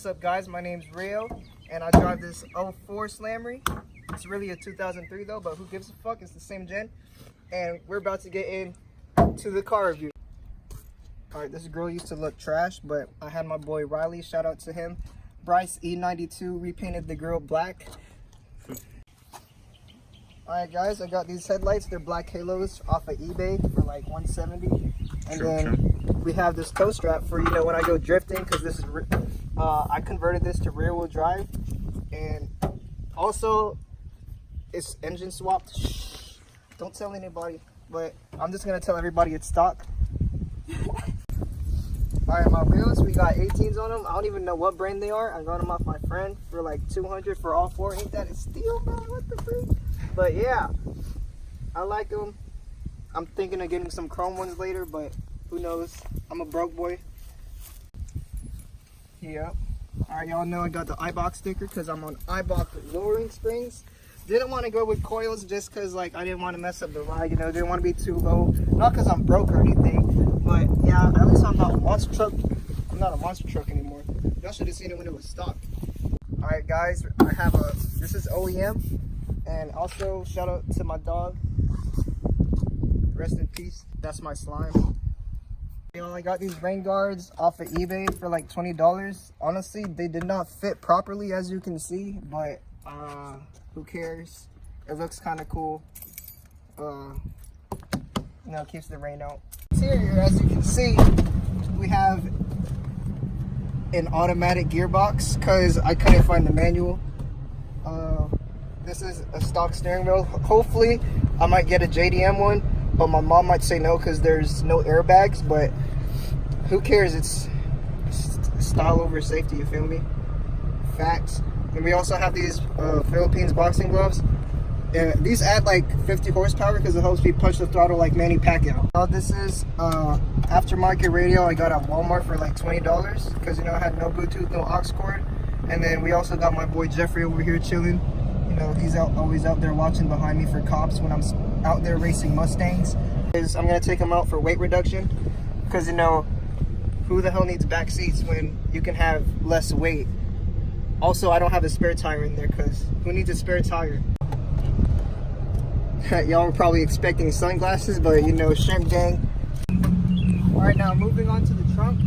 up, guys? My name's Rio, and I drive this 04 Slamry. It's really a 2003 though, but who gives a fuck? It's the same gen. And we're about to get into the car review. Alright, this girl used to look trash, but I had my boy Riley, shout out to him. Bryce E92 repainted the girl black. Alright guys, I got these headlights. They're black halos off of eBay for like $170. And then we have this tow strap for, you know, when I go drifting, because this is I converted this to rear wheel drive. And also it's engine swapped. Shh, don't tell anybody, but I'm just gonna tell everybody it's stock. Alright, my wheels, we got 18s on them. I don't even know what brand they are. I got them off my friend for like 200 for all four. Ain't that a steal, man? What the freak? But yeah, I like them. I'm thinking of getting some chrome ones later, but who knows? I'm a broke boy. Yeah. Alright, y'all know I got the iBox sticker because I'm on iBox lowering springs. Didn't want to go with coils just because, like, I didn't want to mess up the ride, you know, didn't want to be too low. Not because I'm broke or anything, but yeah, at least I'm not a monster truck. I'm not a monster truck anymore. Y'all should have seen it when it was stock. Alright guys, I have this is OEM, and also shout out to my dog. Rest in peace. That's my slime. You know, I got these rain guards off of eBay for like $20. Honestly, they did not fit properly, as you can see, but who cares? It looks kind of cool. You know, it keeps the rain out. Interior, as you can see, we have an automatic gearbox because I couldn't find the manual. This is a stock steering wheel. Hopefully, I might get a JDM one, but my mom might say no because there's no airbags. But who cares? It's style over safety. You feel me? Facts. And we also have these Philippines boxing gloves. These add like 50 horsepower because it helps me punch the throttle like Manny Pacquiao. This is aftermarket radio I got at Walmart for like $20 because, you know, I had no Bluetooth, no aux cord. And then we also got my boy Jeffrey over here chilling. You know, he's always out there watching behind me for cops when I'm out there racing Mustangs. I'm gonna take him out for weight reduction because, you know, who the hell needs back seats when you can have less weight? Also, I don't have a spare tire in there because who needs a spare tire? Y'all were probably expecting sunglasses, but you know, shrimp gang. Alright, now moving on to the trunk.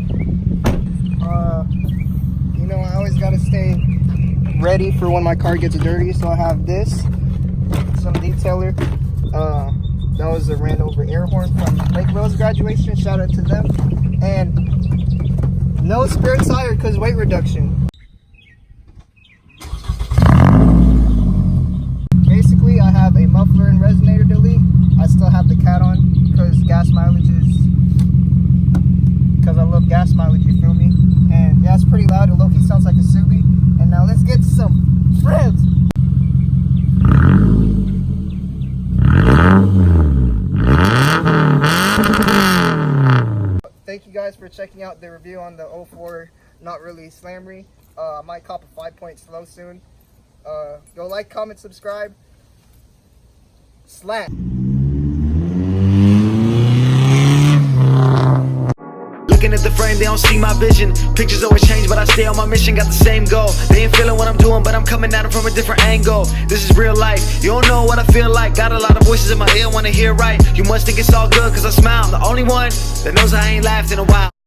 You know, I always gotta stay ready for when my car gets dirty, so I have this, some detailer. That was a ran over air horn from Lake Rose graduation, shout out to them. And no spare tire because weight reduction. Basically, I have a muffler and resonator delete. I still have the cat on because gas mileage is, because I love gas mileage, you feel me? And yeah, it's pretty loud. It low-key sounds like a Subi. And now let's get to some revs. Thank you guys for checking out the review on the 04 Not Really Slamry. I might cop a 5-point slow soon. Go like, comment, subscribe. Slam. Looking at the frame, they don't see my vision. Pictures always change, but I stay on my mission. Got the same goal. They ain't feeling what I'm doing, but I'm coming at it from a different angle. This is real life. You don't know what I feel like. Got a lot of voices in my ear, wanna hear right. You must think it's all good, cause I smile. I'm the only one that knows I ain't laughed in a while.